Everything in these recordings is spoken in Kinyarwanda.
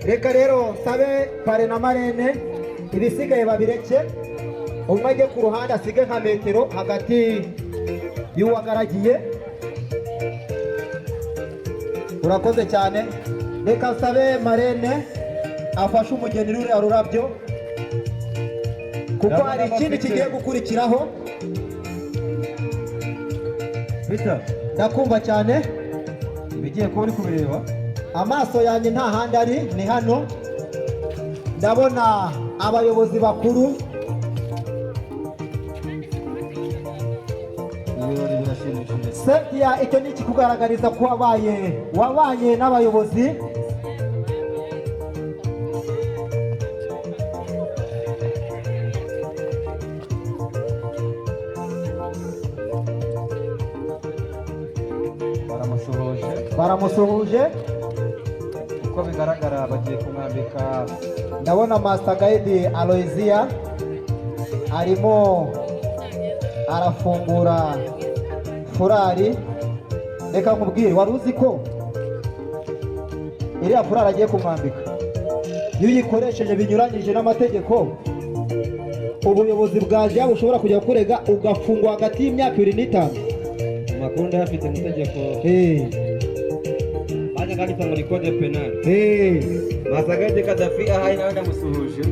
reka rero sabe pare na marene ibisigaye babireke, umwe ajye ku ruhande asige nka metero hagati y'uwagaragiye. Urakoze cyane. Reka sabe marene afashe umugeni ruriya rurabyo kuko hari ikindi kigiye gukurikiraho. Peter, ndakumva cyane. bigiye kuba uri kubireba. Amaso yanjye nta handi ari, ni hano. Ndabona abayobozi bakuru. Ibirori birashimishije. Cynthia, icyo ni ikikugaragariza ko wabanye n'abayobozi. Baramusuhuje. Uko bigaragara bagiye kumwambika. Ndabona Master Guide Aloysia arimo arafungura furari. Reka nkubwire, wari uzi ko iriya furari agiye kumwambika iyo uyikoresheje binyuranyije n'amategeko, ubuyobozi bwaje bushobora kujya kurega ugafungwa hagati y'imyaka 2 n'5. Amakuru ndayafite mu tegeko. Baje kandi muri code penal. Master Guide Kadafi ahaye nawe ndamusuhuje.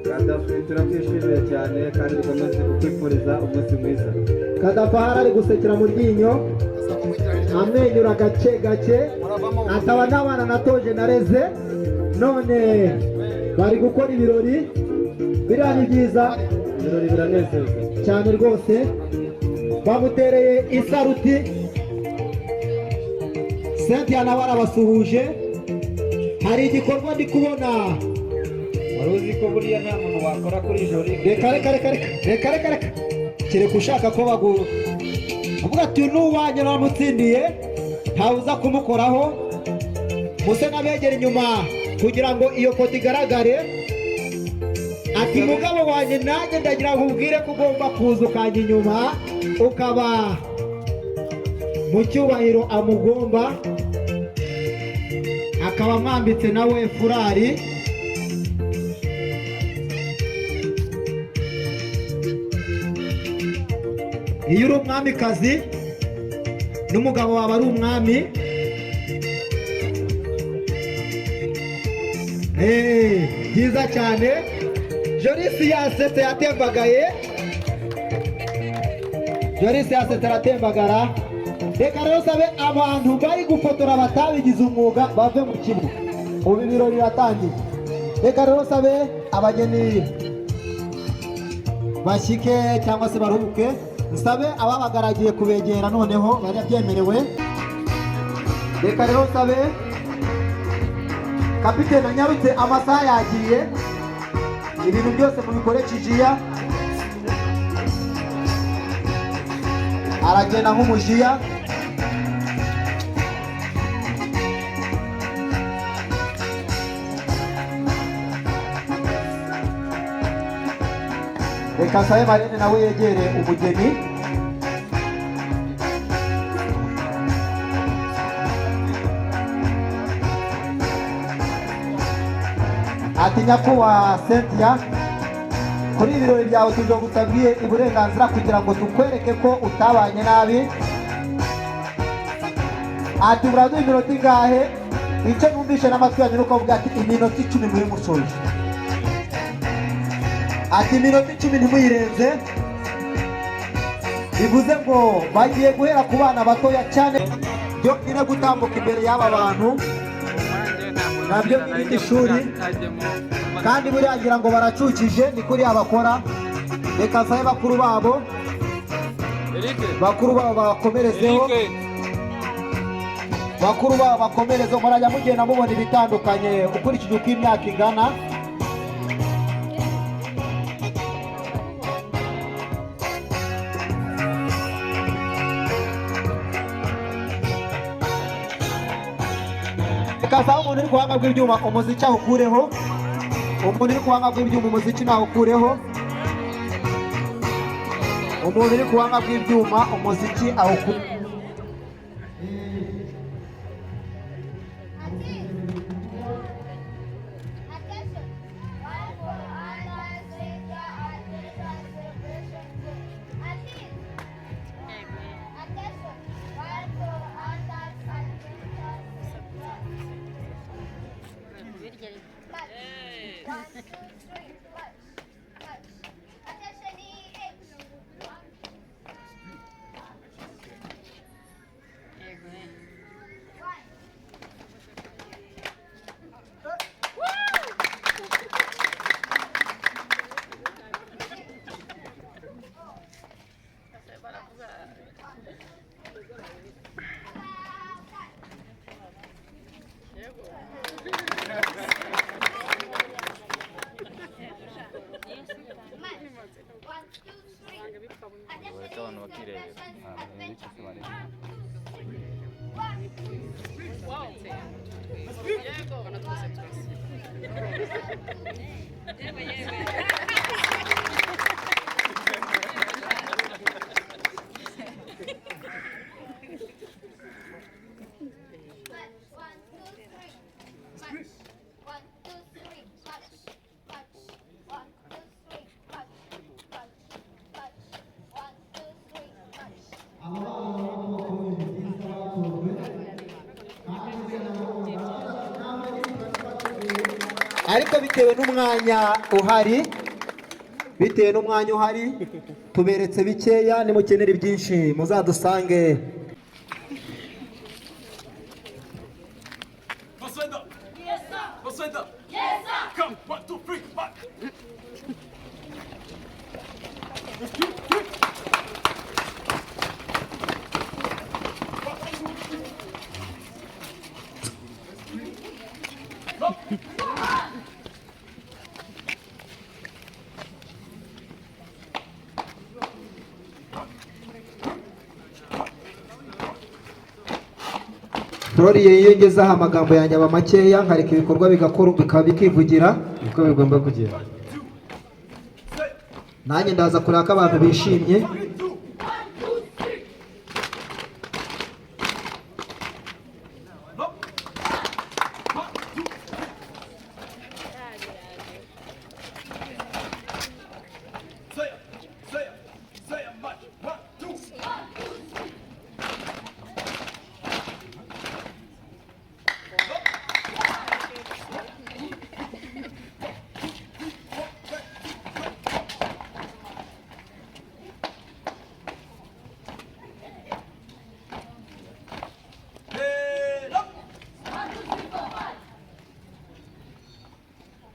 Kadafi turakwishimiye cyane kandi dukomeze kukwifuriza umunsi mwiza. Kadafi ari gusekera mu ryinyo, amwenyura gake gake, ataba n'abana natoje nareze, none bari gukora ibirori. Biriya ni byiza, Ibirori biranezeza cyane rwose. Bamutereye isaruti. Cynthia nawe arabasuhuje. Hari igikorwa ndi kubona. wari uzi ko buriya nta muntu wakora kuri jori. Reka kereka ushaka ko uvuga ati n'uwanye namutsindiye ntawuza kumukoraho. Muse n'abegera inyuma kugira ngo iyo foto igaragare. Ati mugabo wanjye nanjye ndagira ngo ubwire ko ugomba kuza ukajya inyuma ukaba mu cyubahiro amugomba, akaba mwambitse nawe furari. Iyo uri umwamikazi n'umugabo wawe ari umwami, byiza cyane. Jorisi yasetse yatembagaye. Jorisi yasetse aratembagara. Reka rero sabe abantu bari gufotora batabigize umwuga bave mu kibuga. Ubu ibirori biratangiye. Reka rero sabe abageni bashyike cyangwa se baruhuke. Nsabe ababagaragiye kubegera noneho bajya byemerewe. Reka rero sabe kapiteni anyarutse, amasaha yagiye. Ibintu byose mubikore kijiya. Aragenda nk'umujiya. Reka sabe marene nawe yegere umugeni. Ati nyakubahwa Cynthia, kuri ibirori byawe tuzogusabye uburenganzira kugira ngo tukwereke ko utabanye nabi. Ati buraduha iminota ingahe? Icyo numvishe n'amatwi yanyu nuko avuga ati iminota 10 muri musoje. Ati iminota 10 ntimuyirenze. Bivuze ngo bagiye guhera ku bana batoya cyane byo ine gutambuka imbere y'aba bantu. Nabyo n'irindi shuri kandi buriya ngira ngo baracukije, ni kuri abakora. Reka sabe bakuru babo bakomerezeho. Bakuru babo bakomerezeho. Murajya mugenda mubona ibitandukanye ukurikije uko imyaka igana. Kasaba umuntu uri kuhanga bw'ibyuma umuziki awukureho. Umuntu uri kuhanga bw'ibyuma umuziki nawukureho. Umuntu uri kuhanga bw'ibyuma umuziki awukureho. ariko bitewe n'umwanya uhari, tuberetse bikeya, nimukenera ibyinshi muzadusange. Come, 1, 2, 3, 5. Floriye yiyongezaho amagambo yanjye aba makeya, nkareka ibikorwa bikaba bikivugira uko bigomba kugenda. nanjye ndaza kureba ko abantu bishimye.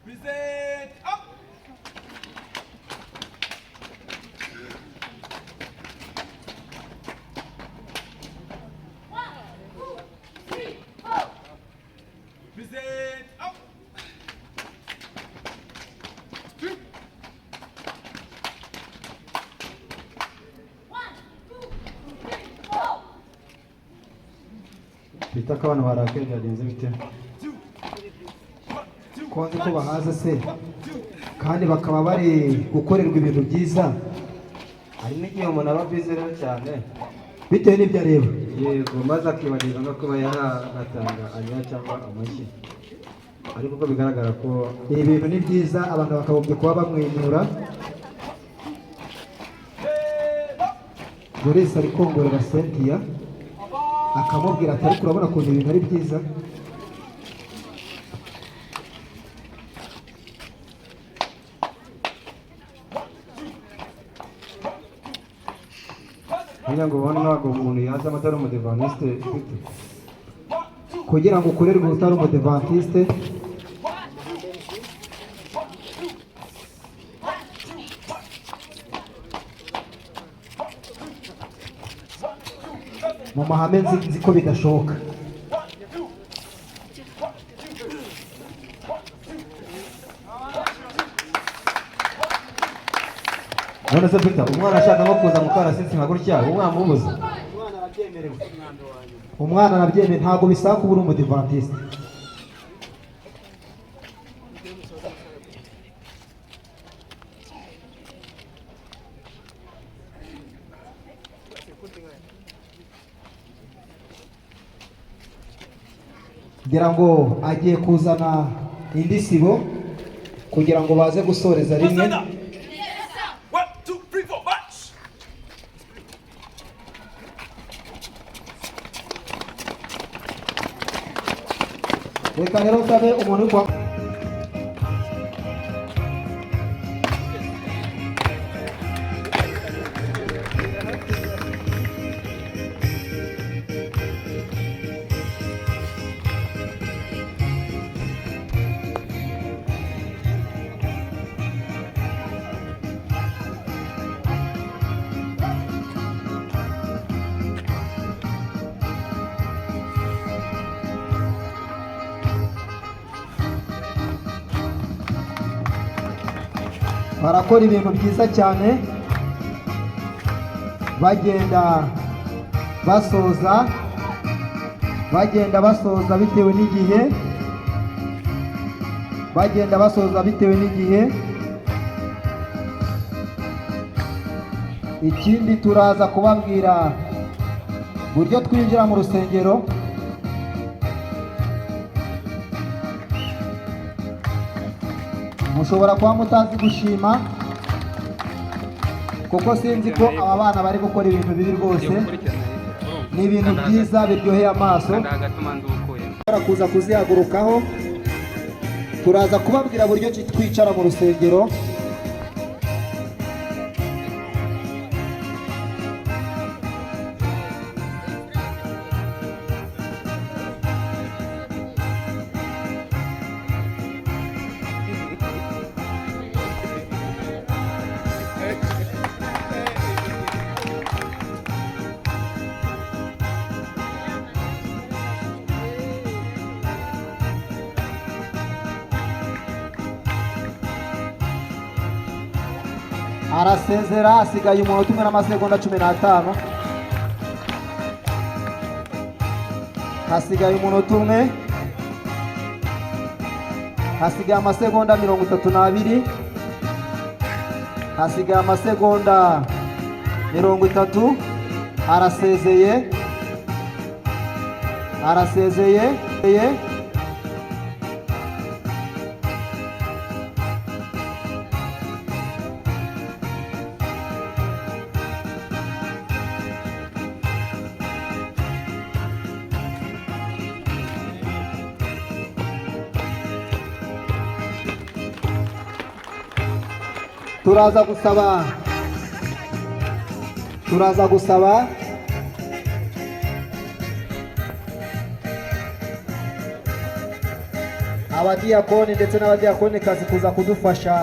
Present up. Present up. Bita ko abantu barakaye byagenze bite? Ko nzi ko bahaza se kandi bakaba bari gukorerwa ibintu byiza, Hari n'igihe umuntu aba bize rero cyane, bitewe n'ibyo areba. yego, maze akibagirwa no kuba yahatanga anya cyangwa amashyi. Ariko uko bigaragara ko Ibi bintu ni byiza, abantu bakagombye kuba bamwenyura. Doris ari kongorera Cynthia akamubwira ati ariko urabona ukuntu ibintu ari byiza. kugira ngo ubone ntabwo umuntu yaza amatara umudivaniste ufite. Kugira ngo ukorerwe utari umudivantiste, mu mahame nzi ko bidashoboka. None se Peter, umwana ashaka nko kuza mu karasisi nka gutya, umwana mubuza? Umwana arabyemeye, ntabwo bisaba kuba uri umudivantiste. ngira ngo agiye kuzana indi sibo kugira ngo baze gusoreza rimwe. Reka rero usabe umuntu uri kwa barakora ibintu byiza cyane bagenda basoza bitewe n'igihe. Ikindi turaza kubabwira buryo twinjira mu rusengero. Mushobora kuba mutazi gushima, kuko sinzi ko aba bana bari gukora ibintu bibi rwose. Ni ibintu byiza biryoheye amaso, kuza kuzihagurukaho. Turaza kubabwira buryo twicara mu rusengero. Arasezera, hasigaye umunota umwe n'amasegonda 15. Hasigaye umunota umwe, hasigaye amasegonda 32, hasigaye amasegonda 30. Arasezeye. Turaza gusaba abadiyakoni ndetse n'abadiyakonikazi kuza kudufasha